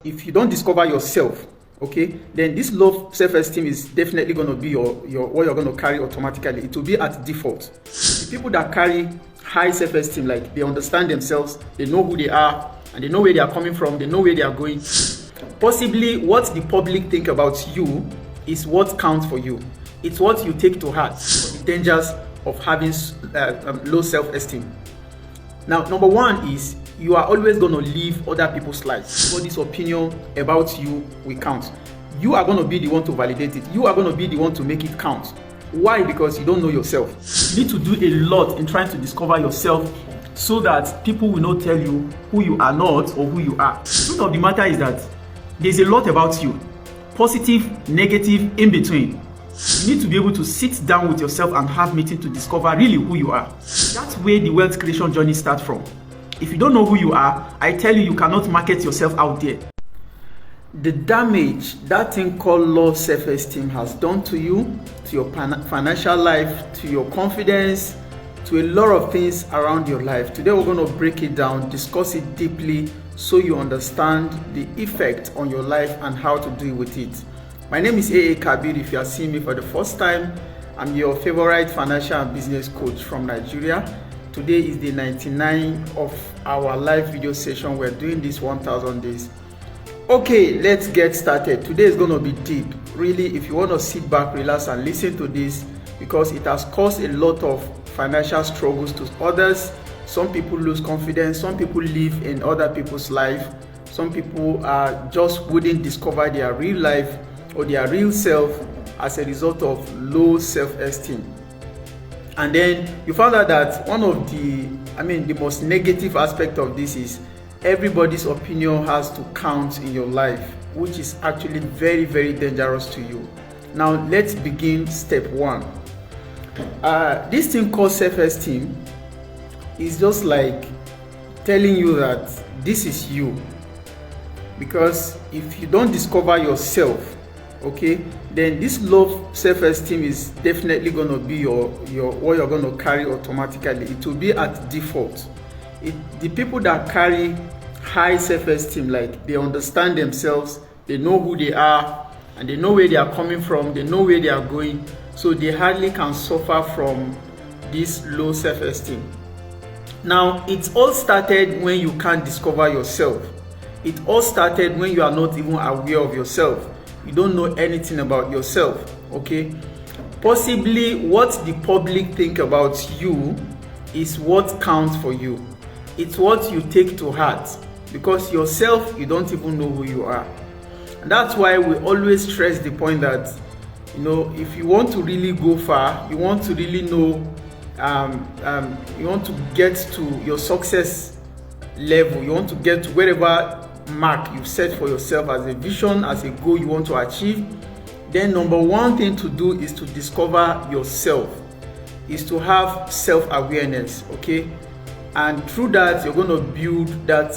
If you don't discover yourself, okay, then this low self-esteem is definitely going to be your what you're going to carry automatically. It will be at default. The people that carry high self-esteem, like they understand themselves, they know who they are, and they know where they are coming from, they know where they are going. Possibly what the public think about you is what counts for you. It's what you take to heart, the dangers of having low self-esteem. Now, number one is you are always going to live other people's lives. All this opinion about you will count. You are going to be the one to validate it. You are going to be the one to make it count. Why? Because you don't know yourself. You need to do a lot in trying to discover yourself so that people will not tell you who you are not or who you are. The truth of the matter is that there's a lot about you. Positive, negative, in between. You need to be able to sit down with yourself and have meeting to discover really who you are. That's where the wealth creation journey starts from. If you don't know who you are, I tell you, you cannot market yourself out there. The damage that thing called low self-esteem has done to you, to your financial life, to your confidence, to a lot of things around your life. Today we're going to break it down, discuss it deeply so you understand the effect on your life and how to deal with it. My name is A.A. Kabir. If you are seeing me for the first time, I'm your favorite financial and business coach from Nigeria. Today is day 99 of our live video session. We're doing this 1000 days. Okay, let's get started. Today is going to be deep. Really, if you want to sit back, relax and listen to this, because it has caused a lot of financial struggles to others. Some people lose confidence. Some people live in other people's life. Some people just wouldn't discover their real life or their real self as a result of low self-esteem. And then you found out that one of the most negative aspect of this is everybody's opinion has to count in your life, which is actually very, very dangerous to you. Now, let's begin step one. This thing called self-esteem is just like telling you that this is you. Because if you don't discover yourself, okay, then this low self-esteem is definitely going to be your what you're going to carry automatically. It will be at default. The people that carry high self-esteem, like they understand themselves, they know who they are, and they know where they are coming from, they know where they are going, so they hardly can suffer from this low self-esteem. Now, it all started when you can't discover yourself. It all started when you are not even aware of yourself. You don't know anything about yourself, okay? Possibly what the public think about you is what counts for you. It's what you take to heart, because yourself, you don't even know who you are. And that's why we always stress the point that, if you want to really go far, you want to really know, you want to get to your success level, you want to get to wherever mark you've set for yourself as a vision, as a goal you want to achieve, then number one thing to do is to discover yourself, is to have self-awareness, okay? And through that, you're going to build that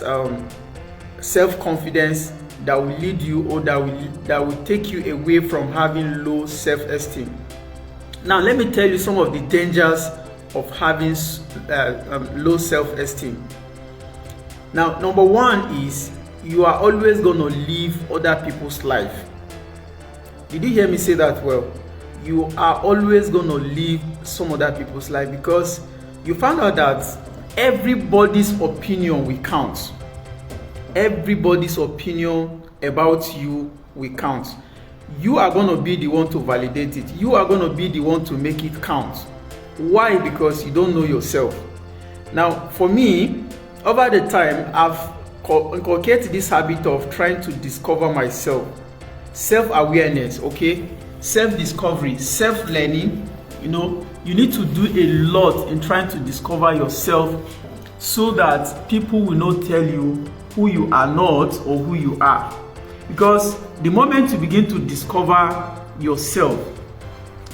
self-confidence that will lead you, or that will take you away from having low self-esteem. Now, let me tell you some of the dangers of having low self-esteem. Now, number one is you are always going to live other people's life. Did you hear me say that well? You are always going to live some other people's life, because you found out that everybody's opinion will count. Everybody's opinion about you will count. You are going to be the one to validate it. You are going to be the one to make it count. Why? Because you don't know yourself. Now, for me, over the time, I've inculcated this habit of trying to discover myself. Self-awareness, okay? Self-discovery, self-learning. You need to do a lot in trying to discover yourself so that people will not tell you who you are not or who you are. Because the moment you begin to discover yourself,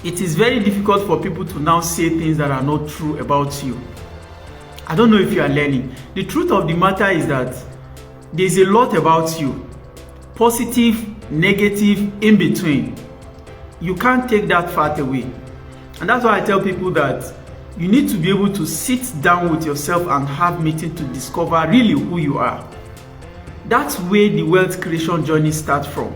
it is very difficult for people to now say things that are not true about you. I don't know if you are learning. The truth of the matter is that there's a lot about you. Positive, negative, in between. You can't take that far away. And that's why I tell people that you need to be able to sit down with yourself and have meeting to discover really who you are. That's where the wealth creation journey starts from.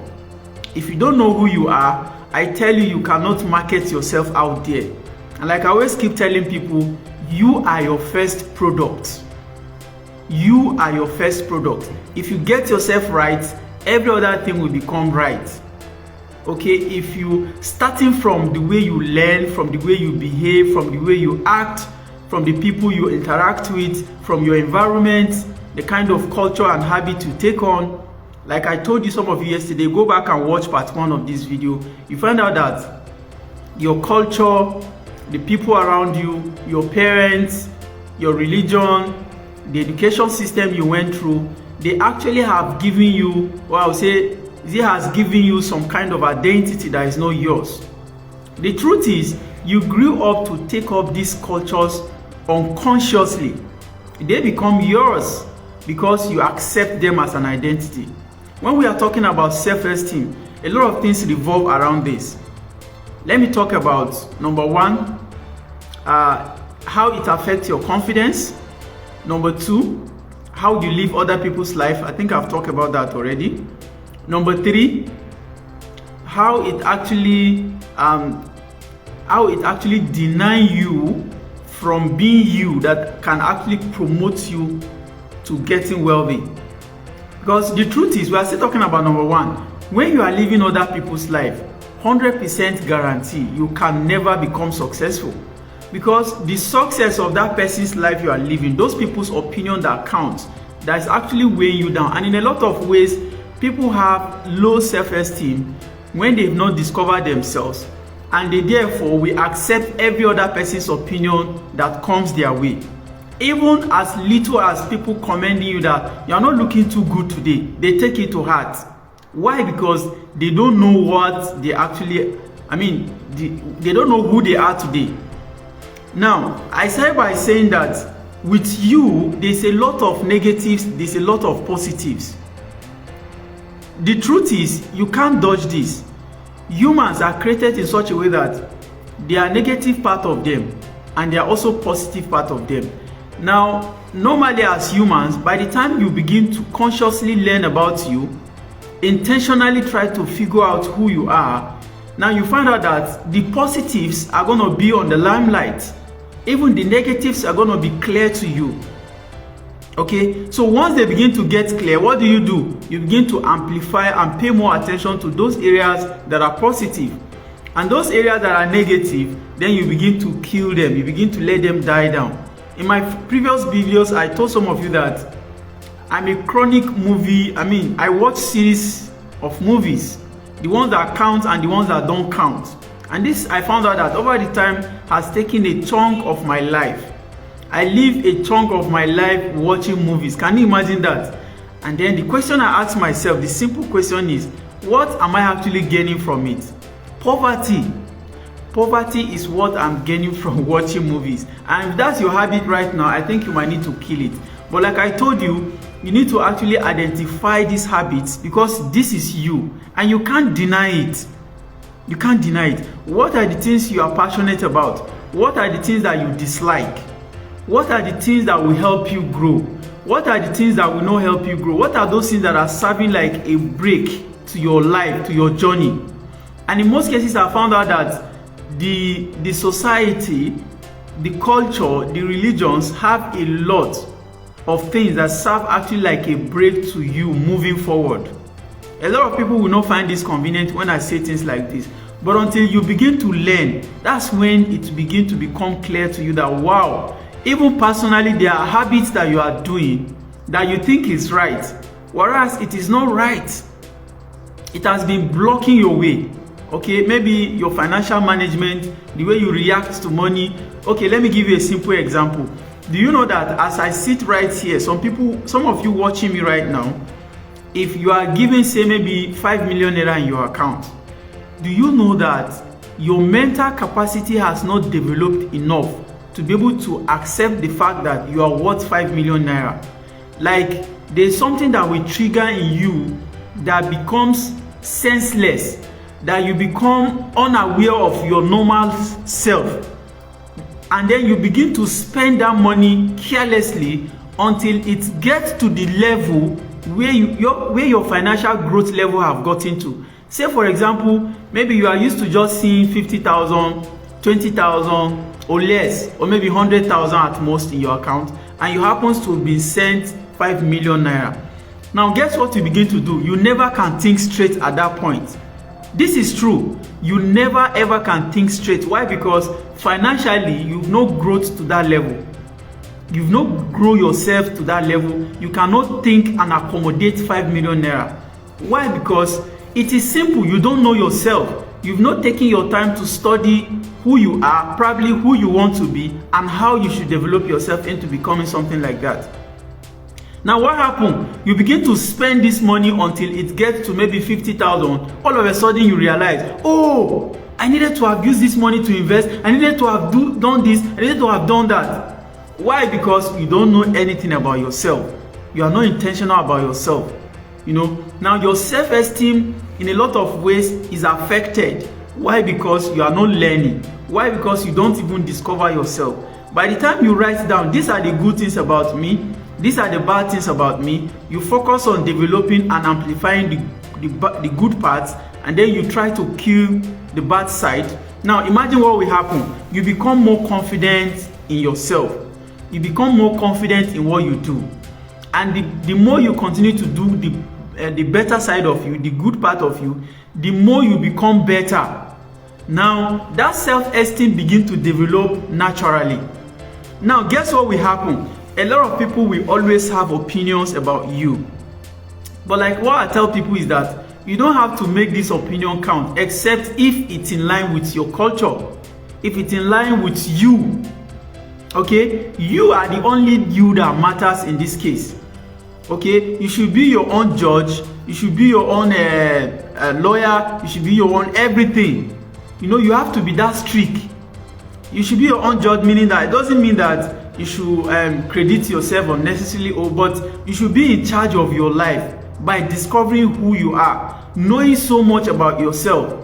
If you don't know who you are, I tell you, you cannot market yourself out there. And like I always keep telling people, you are your first product. You are your first product. If you get yourself right, every other thing will become right. Okay, if you starting from the way you learn, from the way you behave, from the way you act, from the people you interact with, from your environment, the kind of culture and habit you take on. Like I told you, some of you yesterday, go back and watch part 1 of this video. You find out that your culture, the people around you, your parents, your religion, the education system you went through, they actually have given you, or I would say, it has given you some kind of identity that is not yours. The truth is, you grew up to take up these cultures unconsciously. They become yours because you accept them as an identity. When we are talking about self-esteem, a lot of things revolve around this. Let me talk about number 1, how it affects your confidence. Number 2, how you live other people's life. I think I've talked about that already. Number 3, how it actually deny you from being you, that can actually promote you to getting wealthy. Because the truth is, we are still talking about number 1. When you are living other people's life, 100% guarantee you can never become successful. Because the success of that person's life you are living, those people's opinion that counts, that is actually weighing you down. And in a lot of ways, people have low self-esteem when they've not discovered themselves, and they therefore will accept every other person's opinion that comes their way. Even as little as people commending you that you're not looking too good today, they take it to heart. Why? Because they don't know what they actually, they don't know who they are today. Now, I started by saying that with you, there's a lot of negatives, there's a lot of positives. The truth is, you can't dodge this. Humans are created in such a way that there are negative part of them and there are also positive part of them. Now, normally as humans, by the time you begin to consciously learn about you, intentionally try to figure out who you are, now you find out that the positives are going to be on the limelight. Even the negatives are going to be clear to you. Okay, so once they begin to get clear, what do? You begin to amplify and pay more attention to those areas that are positive. And those areas that are negative, then you begin to kill them. You begin to let them die down. In my previous videos, I told some of you that I'm a chronic movie. I watch series of movies, the ones that count and the ones that don't count. And this, I found out that over the time, has taken a chunk of my life. I live a chunk of my life watching movies. Can you imagine that? And then the question I ask myself, the simple question is, what am I actually gaining from it? Poverty. Poverty is what I'm gaining from watching movies. And if that's your habit right now, I think you might need to kill it. But like I told you, you need to actually identify these habits, because this is you and you can't deny it. You can't deny it. What are the things you are passionate about? What are the things that you dislike? What are the things that will help you grow? What are the things that will not help you grow? What are those things that are serving like a break to your life, to your journey? And in most cases, I found out that the society, the culture, the religions have a lot of things that serve actually like a break to you moving forward. A lot of people will not find this convenient when I say things like this. But until you begin to learn, that's when it begins to become clear to you that, wow, even personally, there are habits that you are doing that you think is right, whereas it is not right. It has been blocking your way. Okay, maybe your financial management, the way you react to money. Okay, let me give you a simple example. Do you know that as I sit right here, some of you watching me right now, if you are given, say, maybe 5 million naira in your account, do you know that your mental capacity has not developed enough to be able to accept the fact that you are worth 5 million naira? Like, there's something that will trigger in you that becomes senseless, that you become unaware of your normal self, and then you begin to spend that money carelessly until it gets to the level where your financial growth level have gotten to. Say for example, maybe you are used to just seeing 50,000, 20,000 or less, or maybe 100,000 at most in your account, and you happen to be sent 5 million naira. Now guess what you begin to do? You never can think straight at that point. This is true. You never ever can think straight. Why? Because financially you've no growth to that level. You've not grown yourself to that level. You cannot think and accommodate 5 million naira. Why? Because it is simple. You don't know yourself. You've not taken your time to study who you are, probably who you want to be, and how you should develop yourself into becoming something like that. Now what happened? You begin to spend this money until it gets to maybe 50,000. All of a sudden you realize, oh, I needed to have used this money to invest. I needed to have done this. I needed to have done that. Why? Because you don't know anything about yourself. You are not intentional about yourself. Now your self-esteem in a lot of ways is affected. Why? Because you are not learning. Why? Because you don't even discover yourself. By the time you write down, these are the good things about me, these are the bad things about me, you focus on developing and amplifying the good parts, and then you try to kill the bad side. Now imagine what will happen. You become more confident in yourself. You become more confident in what you do. And the more you continue to do the better side of you, the good part of you, the more you become better. Now that self-esteem begins to develop naturally. Now guess what will happen? A lot of people will always have opinions about you. But like what I tell people is that you don't have to make this opinion count, except if it's in line with your culture, if it's in line with you. Okay, you are the only you that matters in this case. Okay, you should be your own judge, you should be your own lawyer, you should be your own everything. You have to be that strict. You should be your own judge, meaning that it doesn't mean that you should credit yourself unnecessarily, but you should be in charge of your life by discovering who you are, knowing so much about yourself.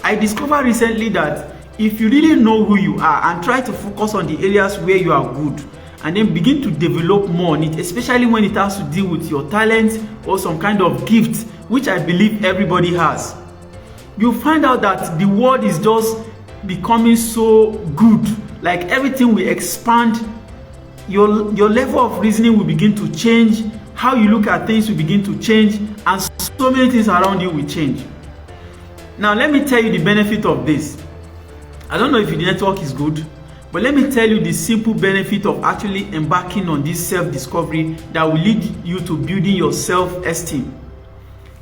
I discovered recently that if you really know who you are and try to focus on the areas where you are good, and then begin to develop more on it, especially when it has to deal with your talent or some kind of gift, which I believe everybody has, you find out that the world is just becoming so good. Like everything will expand. Your level of reasoning will begin to change. How you look at things will begin to change, and so many things around you will change. Now let me tell you the benefit of this. I don't know if the network is good, but let me tell you the simple benefit of actually embarking on this self-discovery that will lead you to building your self-esteem.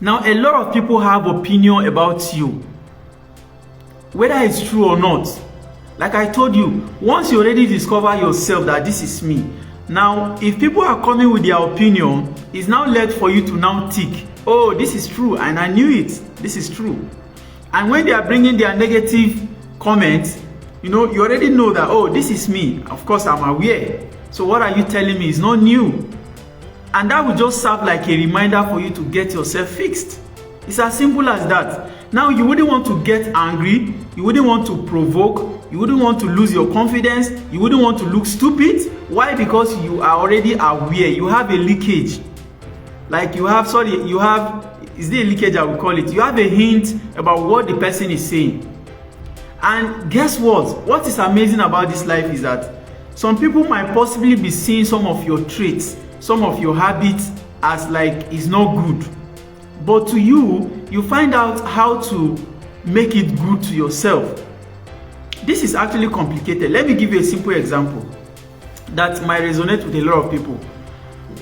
Now, a lot of people have opinion about you, whether it's true or not. Like I told you, once you already discover yourself that this is me, now if people are coming with their opinion, it's now left for you to now tick, oh, this is true, and I knew it, this is true. And when they are bringing their negative comments, you already know that, oh, this is me. Of course, I'm aware. So what are you telling me is not new. And that will just serve like a reminder for you to get yourself fixed. It's as simple as that. Now, you wouldn't want to get angry. You wouldn't want to provoke. You wouldn't want to lose your confidence. You wouldn't want to look stupid. Why? Because you are already aware. You have a leakage. Like is there a leakage I will call it? You have a hint about what the person is saying. And guess what? What is amazing about this life is that some people might possibly be seeing some of your traits, some of your habits as like it's not good. But to you, you find out how to make it good to yourself. This is actually complicated. Let me give you a simple example that might resonate with a lot of people.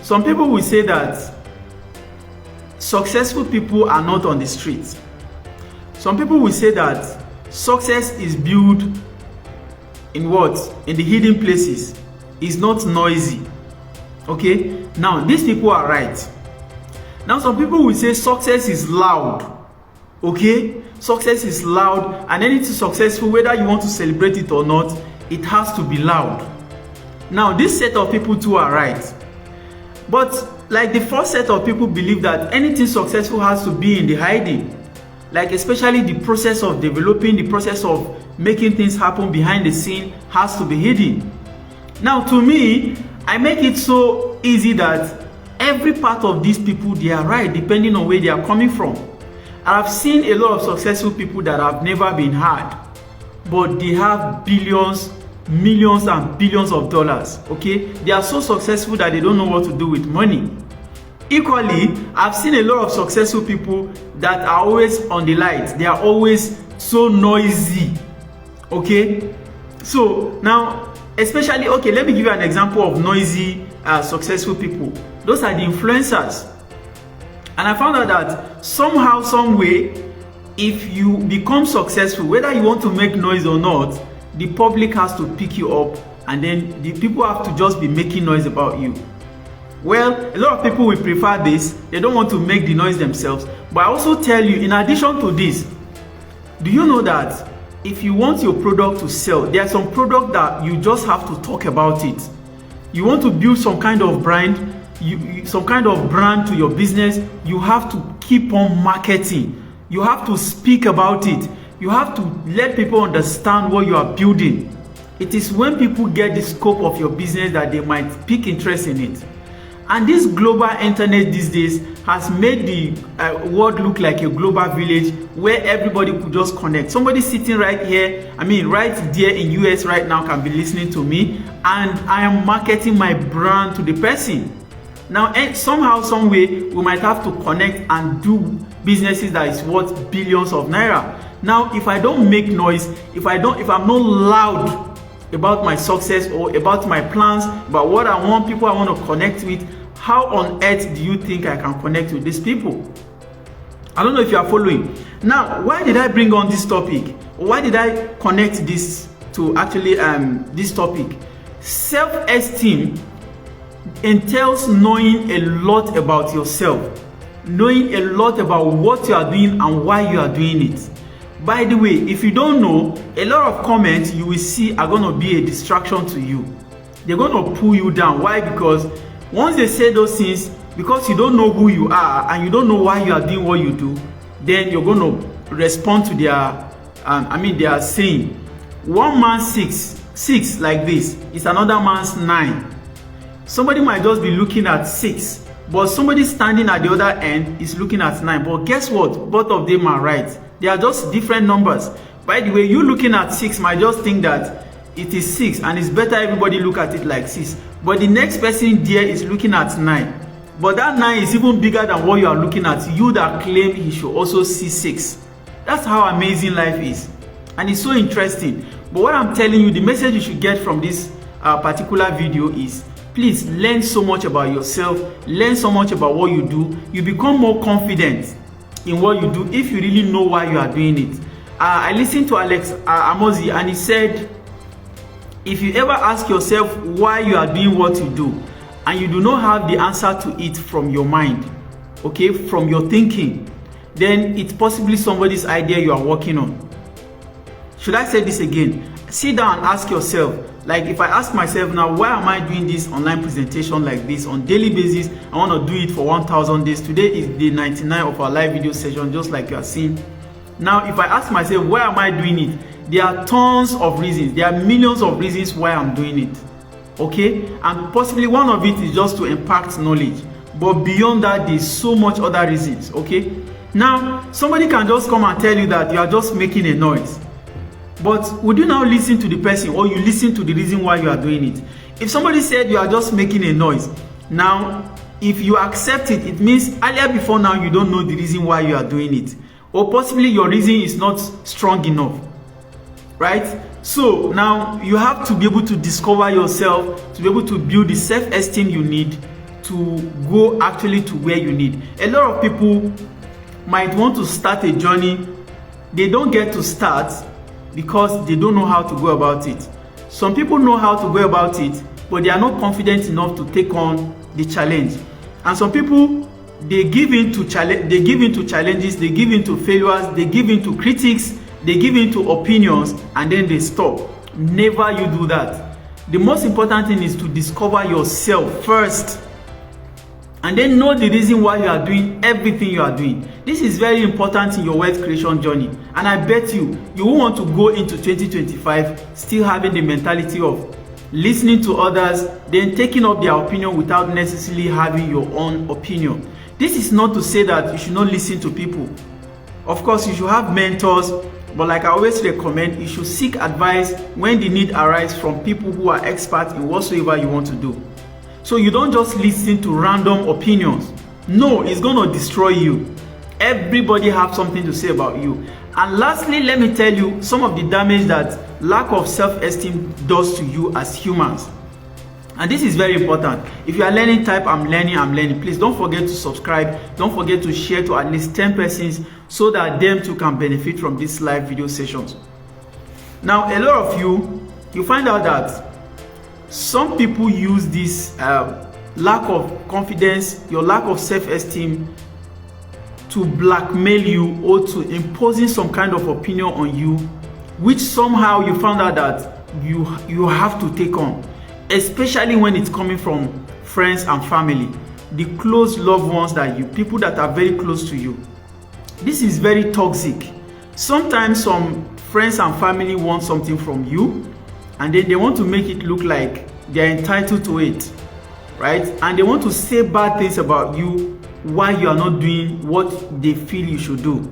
Some people will say that successful people are not on the streets. Some people will say that success is built in what? In the hidden places. It's not noisy. Okay? Now, these people are right. Now, some people will say success is loud. Okay? Success is loud, and anything successful, whether you want to celebrate it or not, it has to be loud. Now, this set of people too are right. But like the first set of people believe that anything successful has to be in the hiding. Like especially the process of developing, the process of making things happen behind the scene has to be hidden. Now to me, I make it so easy that every part of these people, they are right depending on where they are coming from. I've seen a lot of successful people that have never been had, but they have billions, millions and billions of dollars. Okay, they are so successful that they don't know what to do with money. Equally, I've seen a lot of successful people that are always on the light. They are always so noisy. Okay, so now, especially, okay, let me give you an example of noisy successful people. Those are the influencers. And I found out that somehow, some way, if you become successful, whether you want to make noise or not, the public has to pick you up, and then the people have to just be making noise about you. Well, a lot of people will prefer this. They don't want to make the noise themselves. But I also tell you, in addition to this, do you know that if you want your product to sell, there are some products that you just have to talk about it. You want to build some kind of brand, some kind of brand to your business, you have to keep on marketing. You have to speak about it. You have to let people understand what you are building. It is when people get the scope of your business that they might pick interest in it. And this global internet these days has made the world look like a global village where everybody could just connect. Somebody sitting right here, right there in US right now can be listening to me, and I am marketing my brand to the person. Now, somehow, some way, we might have to connect and do businesses that is worth billions of naira. Now, if I don't make noise, if I'm not loud about my success or about my plans, about what I want, people I want to connect with, how on earth do you think I can connect with these people? I don't know if you are following. Now, why did I bring on this topic? Why did I connect this to actually this topic? Self-esteem entails knowing a lot about yourself, knowing a lot about what you are doing and why you are doing it. By the way, if you don't know, a lot of comments you will see are going to be a distraction to you. They're going to pull you down. Why? Because once they say those things, because you don't know who you are and you don't know why you are doing what you do, then you're going to respond to their they are saying one man's six like this is another man's 9. Somebody might just be looking at 6, but somebody standing at the other end is looking at 9. But guess what? Both of them are right. They are just different numbers. By the way, you looking at 6 might just think that it is 6 and it's better everybody look at it like 6. But the next person there is looking at 9. But that 9 is even bigger than what you are looking at. You that claim he should also see 6. That's how amazing life is. And it's so interesting. But what I'm telling you, the message you should get from this particular video is, please learn so much about yourself, learn so much about what you do. You become more confident in what you do if you really know why you are doing it. I listened to Alex Amozi, and he said, if you ever ask yourself why you are doing what you do and you do not have the answer to it from your mind, okay, from your thinking, then it's possibly somebody's idea you are working on. Should I say this again? Sit down and ask yourself, like if I ask myself now, why am I doing this online presentation like this on daily basis? I want to do it for 1,000 days. Today is day 99 of our live video session, just like you are seeing. Now, if I ask myself, why am I doing it? There are tons of reasons. There are millions of reasons why I'm doing it. Okay? And possibly one of it is just to impact knowledge. But beyond that, there's so much other reasons. Okay? Now, somebody can just come and tell you that you are just making a noise. But would you now listen to the person, or you listen to the reason why you are doing it? If somebody said you are just making a noise, now if you accept it, it means earlier before now you don't know the reason why you are doing it, or possibly your reason is not strong enough, right? So now you have to be able to discover yourself, to be able to build the self-esteem you need to go actually to where you need. A lot of people might want to start a journey. They don't get to start because they don't know how to go about it. Some people know how to go about it, but they are not confident enough to take on the challenge. And some people, they give in to challenges, they give in to failures, they give in to critics, they give in to opinions, and then they stop. Never you do that. The most important thing is to discover yourself first, and then know the reason why you are doing everything you are doing. This is very important in your wealth creation journey. And I bet you will want to go into 2025 still having the mentality of listening to others then taking up their opinion without necessarily having your own opinion. This is not to say that you should not listen to people. Of course, you should have mentors, but like I always recommend, you should seek advice when the need arises from people who are experts in whatsoever you want to do. So you don't just listen to random opinions. No, it's going to destroy you. Everybody have something to say about you. And lastly, let me tell you some of the damage that lack of self-esteem does to you as humans. And this is very important. If you are learning, type I'm learning. Please don't forget to subscribe. Don't forget to share to at least 10 persons so that them too can benefit from these live video sessions. Now, a lot of you find out that some people use this lack of confidence, your lack of self-esteem, to blackmail you or to imposing some kind of opinion on you, which somehow you found out that you have to take on, especially when it's coming from friends and family, the close loved ones that people that are very close to you. This is very toxic. Sometimes some friends and family want something from you, and then they want to make it look like they're entitled to it, right? And they want to say bad things about you why you are not doing what they feel you should do.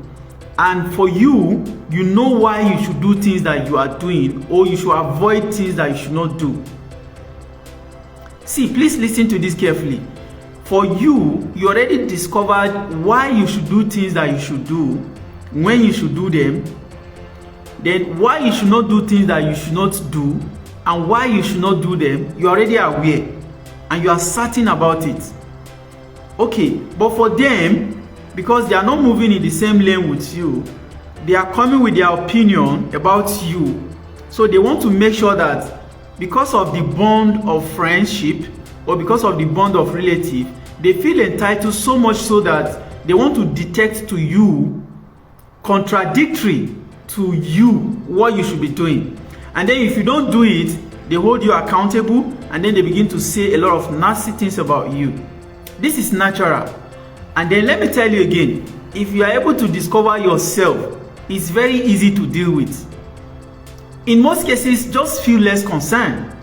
And for you, you know why you should do things that you are doing, or you should avoid things that you should not do. See, please listen to this carefully. For you, you already discovered why you should do things that you should do, when you should do them, then why you should not do things that you should not do, and why you should not do them. You already are aware, and you are certain about it. Okay, but for them, because they are not moving in the same lane with you, they are coming with their opinion about you. So they want to make sure that because of the bond of friendship or because of the bond of relative, they feel entitled so much so that they want to detect to you contradictory to you what you should be doing. And then if you don't do it, they hold you accountable, and then they begin to say a lot of nasty things about you. This is natural. And then let me tell you again, if you are able to discover yourself, it's very easy to deal with. In most cases, just feel less concerned.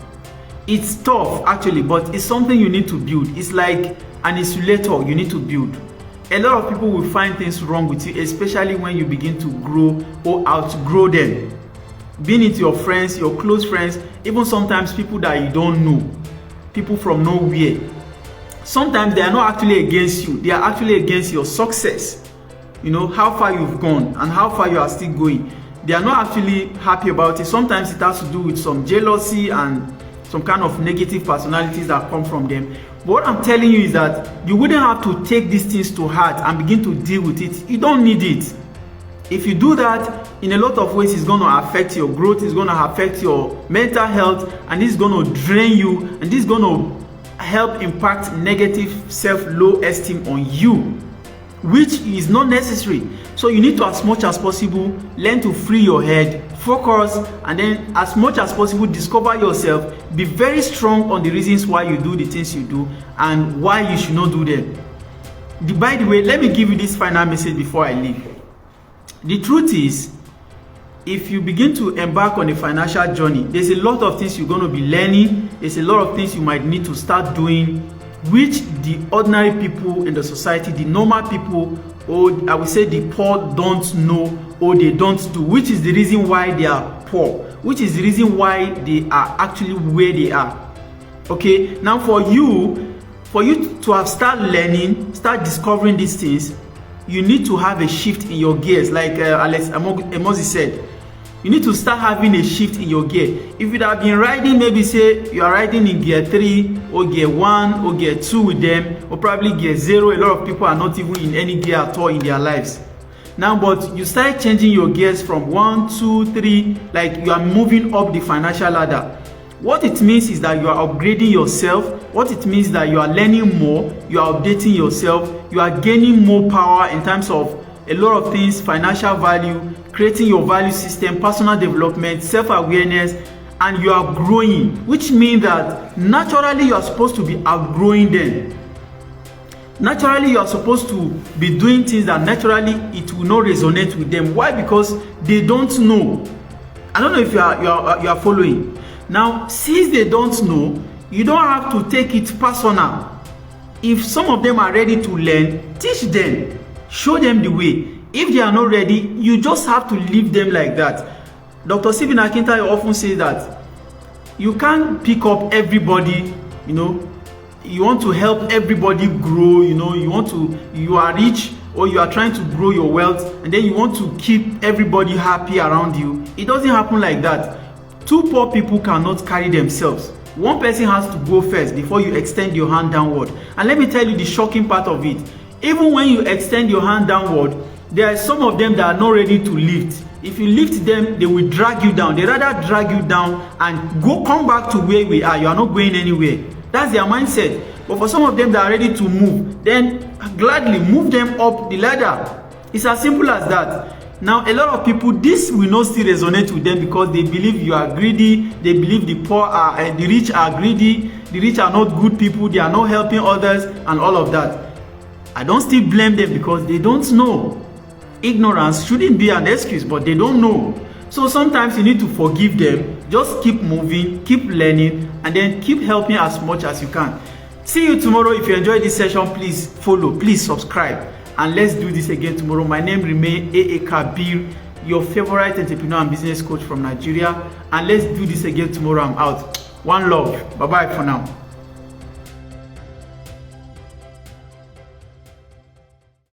It's tough actually, but it's something you need to build. It's like an insulator you need to build. A lot of people will find things wrong with you, especially when you begin to grow or outgrow them. Being it your friends, your close friends, even sometimes people that you don't know, people from nowhere. Sometimes they are not actually against you, they are actually against your success. You know, how far you've gone and how far you are still going. They are not actually happy about it. Sometimes it has to do with some jealousy and some kind of negative personalities that come from them. But what I'm telling you is that you wouldn't have to take these things to heart and begin to deal with it. You don't need it. If you do that, in a lot of ways, it's going to affect your growth, it's going to affect your mental health, and it's going to drain you, and this is going to help impact negative low esteem on you, which is not necessary. So you need to, as much as possible, learn to free your head, focus, and then as much as possible discover yourself. Be very strong on the reasons why you do the things you do and why you should not do them. By the way, let me give you this final message before I leave. The truth is, if you begin to embark on a financial journey, there's a lot of things you're going to be learning. There's a lot of things you might need to start doing, which the ordinary people in the society, the normal people, or I would say the poor, don't know or they don't do, which is the reason why they are poor, which is the reason why they are actually where they are. Okay, now for you to have start learning, start discovering these things, you need to have a shift in your gears, like Alex Emozi said. You need to start having a shift in your gear. If you have been riding, maybe say you are riding in gear 3 or gear 1 or gear 2 with them, or probably gear 0. A lot of people are not even in any gear at all in their lives. Now, but you start changing your gears from 1, 2, 3, like you are moving up the financial ladder. What it means is that you are upgrading yourself. What it means is that you are learning more, you are updating yourself, you are gaining more power in terms of a lot of things, financial value, creating your value system, personal development, self-awareness, and you are growing, which means that naturally you are supposed to be outgrowing them. Naturally, you are supposed to be doing things that naturally it will not resonate with them. Why? Because they don't know. I don't know if you are following. Now, since they don't know, You don't have to take it personal. If some of them are ready to learn, teach them, show them the way. If they are not ready, you just have to leave them like that. Dr. Stephen Akintayo often says that you can't pick up everybody, you know. You want to help everybody grow, you know, you are rich or you are trying to grow your wealth, and then you want to keep everybody happy around you. It doesn't happen like that. Two poor people cannot carry themselves. One person has to go first before you extend your hand downward. And let me tell you the shocking part of it. Even when you extend your hand downward, there are some of them that are not ready to lift. If you lift them, they will drag you down. They rather drag you down and come back to where we are. You are not going anywhere. That's their mindset. But for some of them that are ready to move, then gladly move them up the ladder. It's as simple as that. Now, a lot of people, this will not still resonate with them because they believe you are greedy. They believe the poor are and the rich are greedy. The rich are not good people. They are not helping others and all of that. I don't still blame them because they don't know. Ignorance shouldn't be an excuse, but they don't know. So sometimes you need to forgive them. Just keep moving, keep learning, and then keep helping as much as you can. See you tomorrow. If you enjoyed this session, please follow, please subscribe, and let's do this again tomorrow. My name remains A.A. Kabir, your favorite entrepreneur and business coach from Nigeria, and let's do this again tomorrow. I'm out. One love. Bye-bye for now.